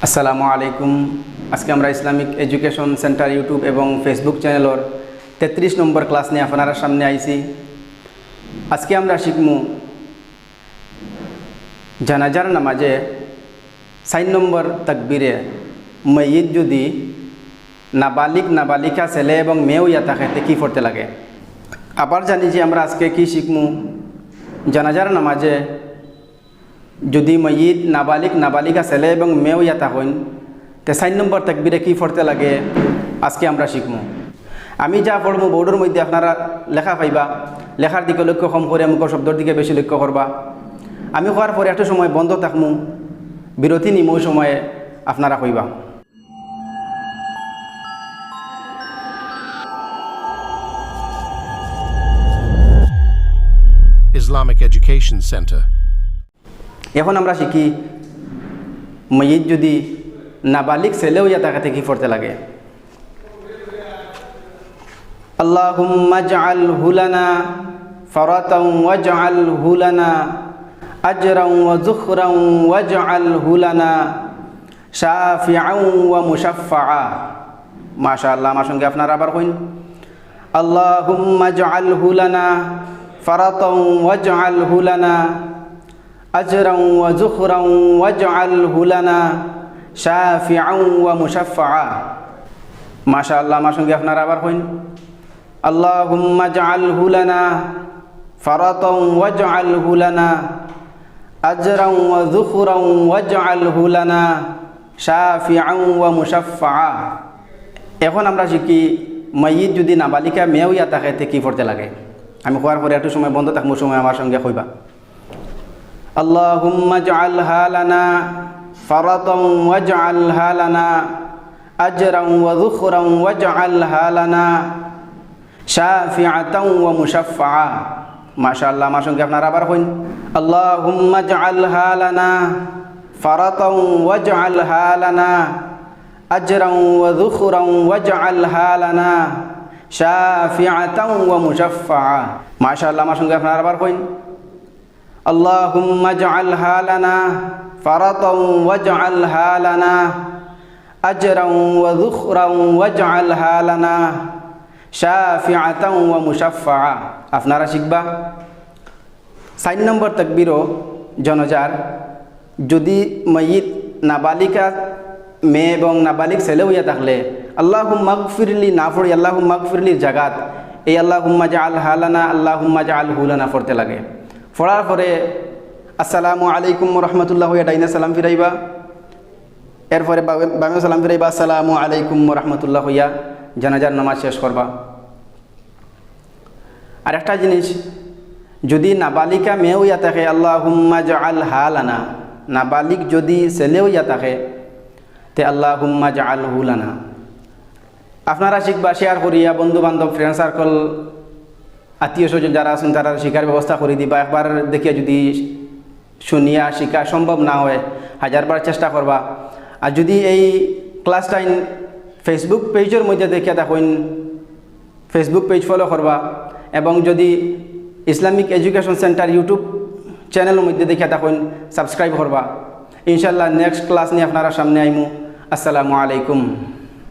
আসসালামু আলাইকুম। আজকে আমরা ইসলামিক এডুকেশন সেন্টার ইউটিউব এবং ফেসবুক চ্যানেলের 33 নম্বর ক্লাস নিয়ে আপনার সামনে আইছি। আজকে আমরা শিখমু জানাজার নামাজে 4 নম্বর তাকবীরে মইয়িত যদি নাবালিকা ছেলে এবং মেয়েও ইয়া থাকে কি পড়তে লাগে। আবার জানি যে আমরা আজকে কি শিখমু জানাজার নামাজে যদি মইয়িত নাবালিকা ছেলে এবং মেয়েও ইয়া থাকেন তে 4 নম্বর তাকবীরে কি পড়তে লাগে আজকে আমরা শিখমু। আমি যা পড়মু বোর্ডের মধ্যে আপনারা লেখা পাইবা, লেখার দিকে লক্ষ্য কম করে মুখ শব্দের দিকে বেশি লক্ষ্য করবা। আমি হওয়ার পরে একটা সময় বন্ধ থাকমু, বিরতি নিমু, সময়ে আপনারা কইবা। Islamic Education Center. এখন আমরা শিখি মইয়িত যদি নাবালিক ছেলেও ইয়া তাকাতে কি পড়তে লাগে। আল্লাহুম্মা জাআলহু লানা ফারাতাও ওয়াজআলহু লানা আজরাও ওয়া যুখরাও ওয়াজআলহু লানা শাফিআও ওয়া মুশাফফাআ। মাশাআল্লাহ, আমার সঙ্গে আপনারা আবার কইন। আল্লাহুম্মা জাআলহু লানা ফারাতাও ওয়াজআলহু লানা আজরাও ওয়া যুখরাও ওয়াজআলহু লানা শাফিআও ওয়া মুশাফফাআ। মাশাআল্লাহ, আমার সঙ্গে আপনারা আবার কইন। আল্লাহুম্মা জাআলহু লানা ফারাতাও ওয়াজআলহু লানা আজরাও ওয়া যুখরাও ওয়াজআলহু লানা শাফিআও ওয়া মুশাফফাআ। এখন আমরা শিখি মইয়িত যদি নাবালিকা মেয়েও ইয়া থাকে তে কি পড়তে লাগে। আমি কোয়ার পরে একটু সময় বন্ধ থাকবো, সময় আমার সঙ্গে কইবা। আল্লাহুম্মা জাআলহা লানা ফারাতাও ওয়াজআলহা লানা আজরাও ওয়া যুখরাও ওয়াজআলহা লানা শাফিআতাও ওয়া মুশাফফাআ। মাশাআল্লাহ, আমার সঙ্গে আপনারা আবার কইন। আল্লাহুম্মা জাআলহা লানা ফারাতাও ওয়াজআলহা লানা আজরাও ওয়া যুখরাও ওয়াজআলহা লানা শাফিআতাও ওয়া মুশাফফাআ। মাশাআল্লাহ, আমার সঙ্গে আপনারা আবার কইন। আল্লাহুম্মা জাআলহা লানা ফারাতাও ওয়াজআলহা লানা আজরাও ওয়া যুখরাও ওয়াজআলহা লানা শাফিআতাও ওয়া মুশাফফাআ। আপনারা শিখবা 4 নম্বর তাকবীরও জনজার যদি মইয়িত নাবালিকা মেয়ে এবং নাবালিক ছেলে হইয়া থাকলে আল্লাহুম্মা গফিরলি না পড়ি আল্লাহুম্মা গফিরলির জাগাত এই আল্লাহুম্মা জাআলহা লানা আল্লাহুম্মা জাআলহু লানা পড়তে লাগে। পড়ার পরে আসসালামু আলাইকুম ওয়া রাহমাতুল্লাহ হইয়া ডাইনা সালাম ফিরাইবা, এরপরে বামে সালাম ফিরাইবা, আসসালামু আলাইকুম ওয়া রাহমাতুল্লাহ হইয়া জানাজার নামাজ শেষ করবা। আর একটা জিনিস, যদি নাবালিকা মেয়েও ইয়া থাকে আল্লাহুম্মা জাআলহা লানা, নাবালিক যদি ছেলেও ইয়া থাকে তে আল্লাহুম্মা জাআলহু লানা। আপনারা শিখবা, শেয়ার করিয়া বন্ধু বান্ধব ফ্রেন্ড সার্কল আত্মীয় স্বজন যারা আছেন তারা শিখার ব্যবস্থা করে দিবা। একবার দেখিয়া যদি শুনিয়া শিখা সম্ভব না হয় 1000 বার চেষ্টা করবা। আর যদি এই ক্লাস 10 ফেসবুক পেজের মধ্যে দেখিয়া থাকেন ফেসবুক পেজ ফলো করবা, এবং যদি ইসলামিক এডুকেশন সেন্টার ইউটিউব চ্যানেলের মধ্যে দেখিয়া থাকেন সাবস্ক্রাইব করবা। ইনশাল্লাহ নেক্সট ক্লাস নিয়ে আপনারা সামনে আইমু। আসসালামু আলাইকুম।